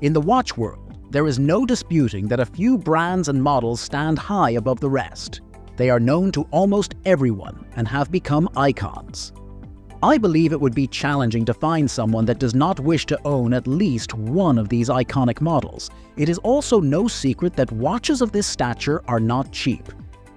In the watch world, there is no disputing that a few brands and models stand high above the rest. They are known to almost everyone and have become icons. I believe it would be challenging to find someone that does not wish to own at least one of these iconic models. It is also no secret that watches of this stature are not cheap.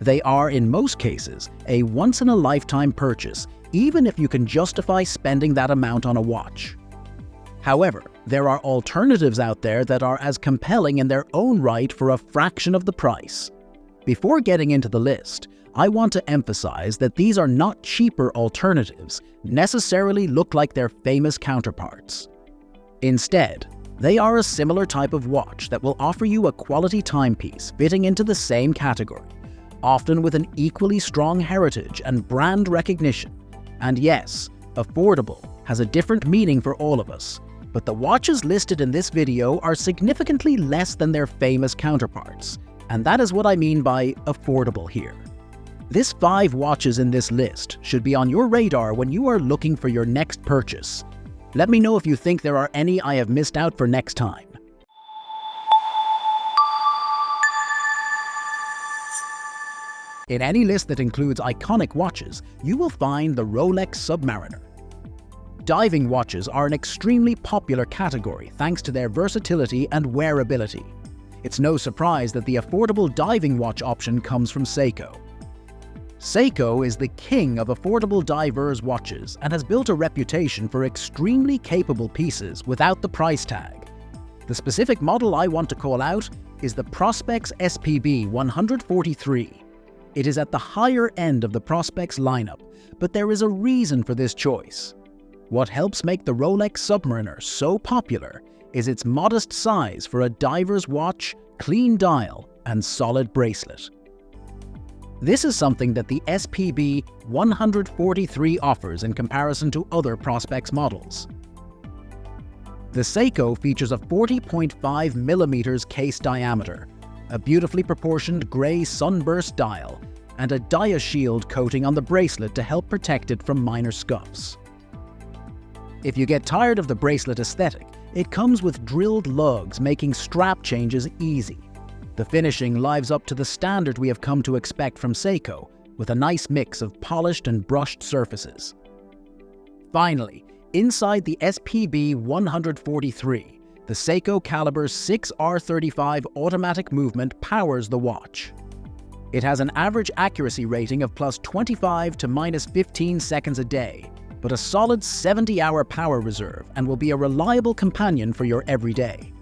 They are, in most cases, a once-in-a-lifetime purchase, even if you can justify spending that amount on a watch. However, there are alternatives out there that are as compelling in their own right for a fraction of the price. Before getting into the list, I want to emphasize that these are not cheaper alternatives necessarily look like their famous counterparts. Instead, they are a similar type of watch that will offer you a quality timepiece fitting into the same category, often with an equally strong heritage and brand recognition. And yes, affordable has a different meaning for all of us, but the watches listed in this video are significantly less than their famous counterparts, and that is what I mean by affordable here. This 5 watches in this list should be on your radar when you are looking for your next purchase. Let me know if you think there are any I have missed out for next time. In any list that includes iconic watches, you will find the Rolex Submariner. Diving watches are an extremely popular category thanks to their versatility and wearability. It's no surprise that the affordable diving watch option comes from Seiko. Seiko is the king of affordable divers watches and has built a reputation for extremely capable pieces without the price tag. The specific model I want to call out is the Prospex SPB 143. It is at the higher end of the Prospex lineup, but there is a reason for this choice. What helps make the Rolex Submariner so popular is its modest size for a diver's watch, clean dial, and solid bracelet. This is something that the SPB 143 offers in comparison to other Prospex models. The Seiko features a 40.5mm case diameter, a beautifully proportioned grey sunburst dial, and a dia-shield coating on the bracelet to help protect it from minor scuffs. If you get tired of the bracelet aesthetic, it comes with drilled lugs, making strap changes easy. The finishing lives up to the standard we have come to expect from Seiko, with a nice mix of polished and brushed surfaces. Finally, inside the SPB 143, the Seiko Caliber 6R35 automatic movement powers the watch. It has an average accuracy rating of +25 to -15 seconds a day, but a solid 70-hour power reserve and will be a reliable companion for your everyday.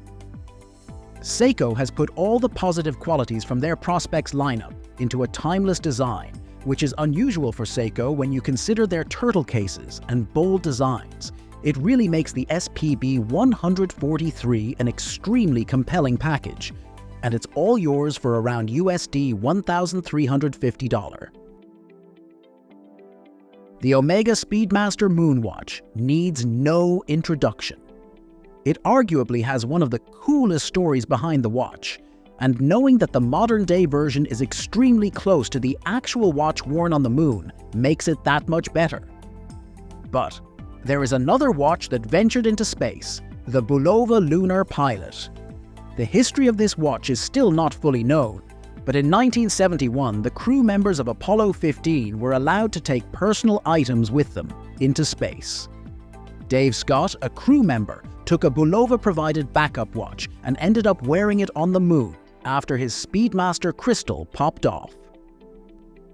Seiko has put all the positive qualities from their Prospex lineup into a timeless design, which is unusual for Seiko when you consider their turtle cases and bold designs. It really makes the SPB 143 an extremely compelling package, and it's all yours for around USD $1,350. The Omega Speedmaster Moonwatch needs no introduction. It arguably has one of the coolest stories behind the watch, and knowing that the modern-day version is extremely close to the actual watch worn on the moon makes it that much better. But there is another watch that ventured into space, the Bulova Lunar Pilot. The history of this watch is still not fully known, but in 1971, the crew members of Apollo 15 were allowed to take personal items with them into space. Dave Scott, a crew member, took a Bulova-provided backup watch and ended up wearing it on the moon after his Speedmaster crystal popped off.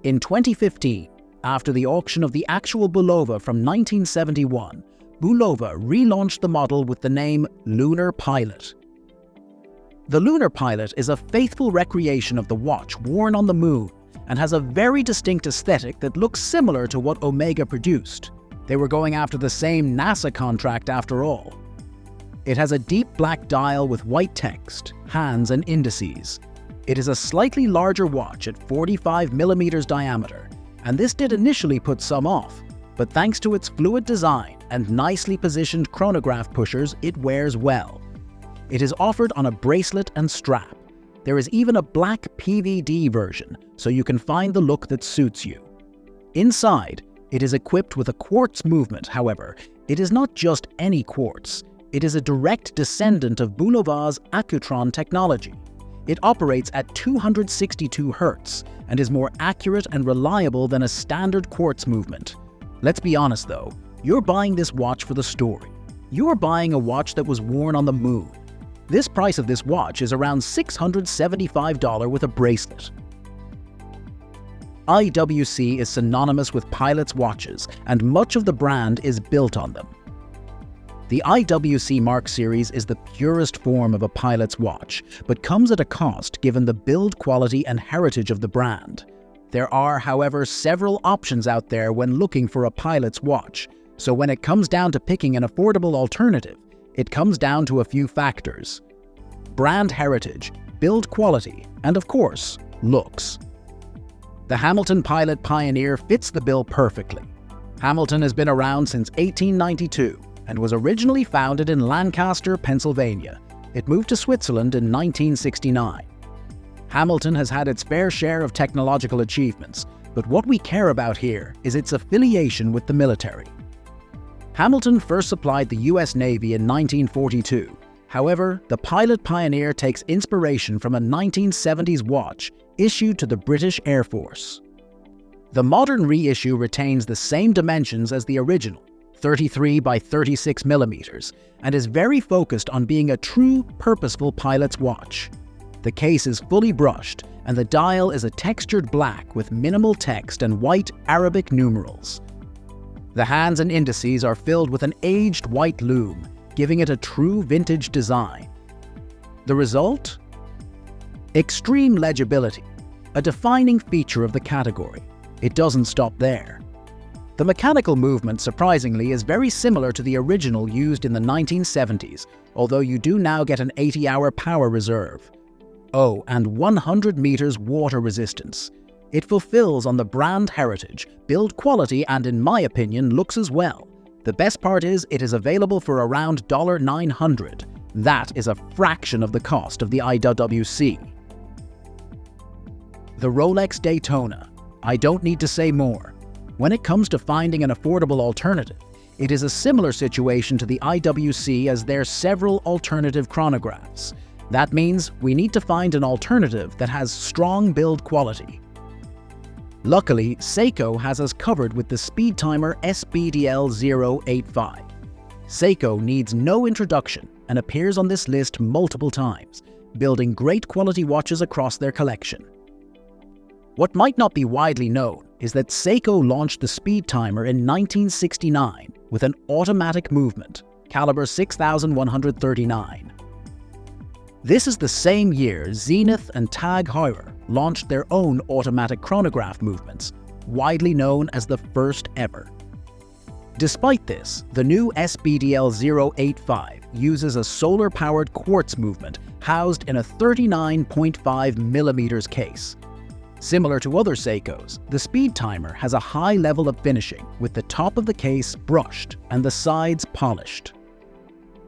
In 2015, after the auction of the actual Bulova from 1971, Bulova relaunched the model with the name Lunar Pilot. The Lunar Pilot is a faithful recreation of the watch worn on the moon and has a very distinct aesthetic that looks similar to what Omega produced. They were going after the same NASA contract after all. It has a deep black dial with white text, hands and indices. It is a slightly larger watch at 45mm diameter, and this did initially put some off, but thanks to its fluid design and nicely positioned chronograph pushers, it wears well. It is offered on a bracelet and strap. There is even a black PVD version, so you can find the look that suits you. Inside, it is equipped with a quartz movement, however. It is not just any quartz. It is a direct descendant of Bulova's Accutron technology. It operates at 262 Hz and is more accurate and reliable than a standard quartz movement. Let's be honest though, you're buying this watch for the story. You're buying a watch that was worn on the moon. This price of this watch is around $675 with a bracelet. IWC is synonymous with pilots' watches, and much of the brand is built on them. The IWC Mark Series is the purest form of a pilot's watch, but comes at a cost given the build quality and heritage of the brand. There are, however, several options out there when looking for a pilot's watch, so when it comes down to picking an affordable alternative, it comes down to a few factors: brand heritage, build quality, and of course, looks. The Hamilton Pilot Pioneer fits the bill perfectly. Hamilton has been around since 1892 and was originally founded in Lancaster, Pennsylvania. It moved to Switzerland in 1969. Hamilton has had its fair share of technological achievements, but what we care about here is its affiliation with the military. Hamilton first supplied the US Navy in 1942. However, the Pilot Pioneer takes inspiration from a 1970s watch issued to the British Air Force. The modern reissue retains the same dimensions as the original, 33 by 36 millimeters, and is very focused on being a true, purposeful pilot's watch. The case is fully brushed, and the dial is a textured black with minimal text and white Arabic numerals. The hands and indices are filled with an aged white lume, giving it a true vintage design. The result? Extreme legibility, a defining feature of the category. It doesn't stop there. The mechanical movement, surprisingly, is very similar to the original used in the 1970s, although you do now get an 80-hour power reserve. Oh, and 100 meters water resistance. It fulfills on the brand heritage, build quality, and in my opinion, looks as well. The best part is it is available for around $900. That is a fraction of the cost of the IWC. The Rolex Daytona. I don't need to say more. When it comes to finding an affordable alternative, it is a similar situation to the IWC as their several alternative chronographs. That means we need to find an alternative that has strong build quality. Luckily, Seiko has us covered with the Speed Timer SBDL085. Seiko needs no introduction and appears on this list multiple times, building great quality watches across their collection. What might not be widely known is that Seiko launched the Speed Timer in 1969 with an automatic movement, caliber 6139. This is the same year Zenith and Tag Heuer launched their own automatic chronograph movements, widely known as the first ever. Despite this, the new SBDL085 uses a solar-powered quartz movement housed in a 39.5 millimeters case. Similar to other Seikos, the Speed Timer has a high level of finishing, with the top of the case brushed and the sides polished.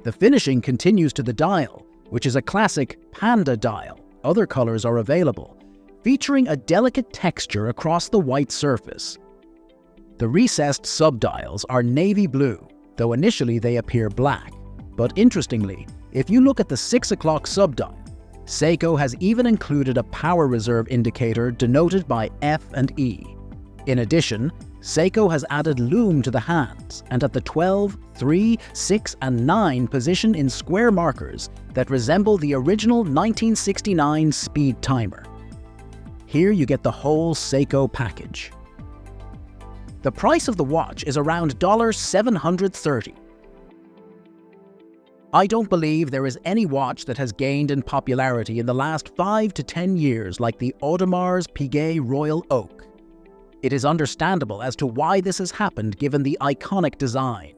The finishing continues to the dial, which is a classic panda dial. Other colors are available, featuring a delicate texture across the white surface. The recessed subdials are navy blue, though initially they appear black. But interestingly, if you look at the 6 o'clock subdial, Seiko has even included a power reserve indicator denoted by F and E. In addition, Seiko has added lume to the hands and at the 12, 3, 6, and 9 position in square markers that resemble the original 1969 Speed Timer. Here you get the whole Seiko package. The price of the watch is around $730. I don't believe there is any watch that has gained in popularity in the last 5 to 10 years like the Audemars Piguet Royal Oak. It is understandable as to why this has happened given the iconic design.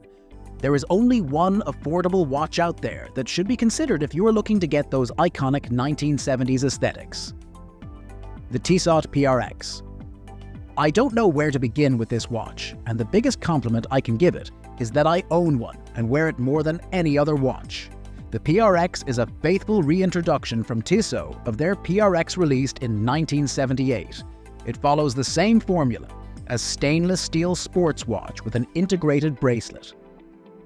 There is only one affordable watch out there that should be considered if you are looking to get those iconic 1970s aesthetics. The Tissot PRX. I don't know where to begin with this watch, and the biggest compliment I can give it is that I own one and wear it more than any other watch. The PRX is a faithful reintroduction from Tissot of their PRX released in 1978. It follows the same formula, a stainless steel sports watch with an integrated bracelet.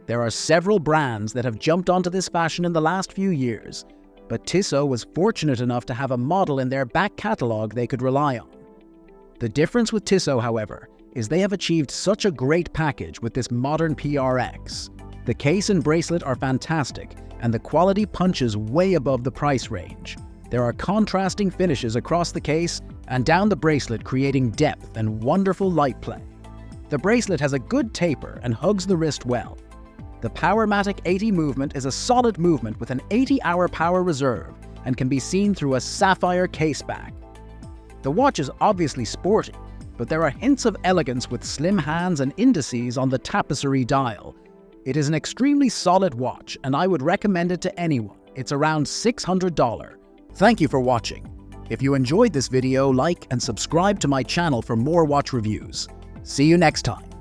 There are several brands that have jumped onto this fashion in the last few years, but Tissot was fortunate enough to have a model in their back catalogue they could rely on. The difference with Tissot, however, is they have achieved such a great package with this modern PRX. The case and bracelet are fantastic, and the quality punches way above the price range. There are contrasting finishes across the case and down the bracelet, creating depth and wonderful light play. The bracelet has a good taper and hugs the wrist well. The Powermatic 80 movement is a solid movement with an 80-hour power reserve and can be seen through a sapphire case back. The watch is obviously sporty, but there are hints of elegance with slim hands and indices on the tapisserie dial. It is an extremely solid watch, and I would recommend it to anyone. It's around $600. Thank you for watching. If you enjoyed this video, like and subscribe to my channel for more watch reviews. See you next time.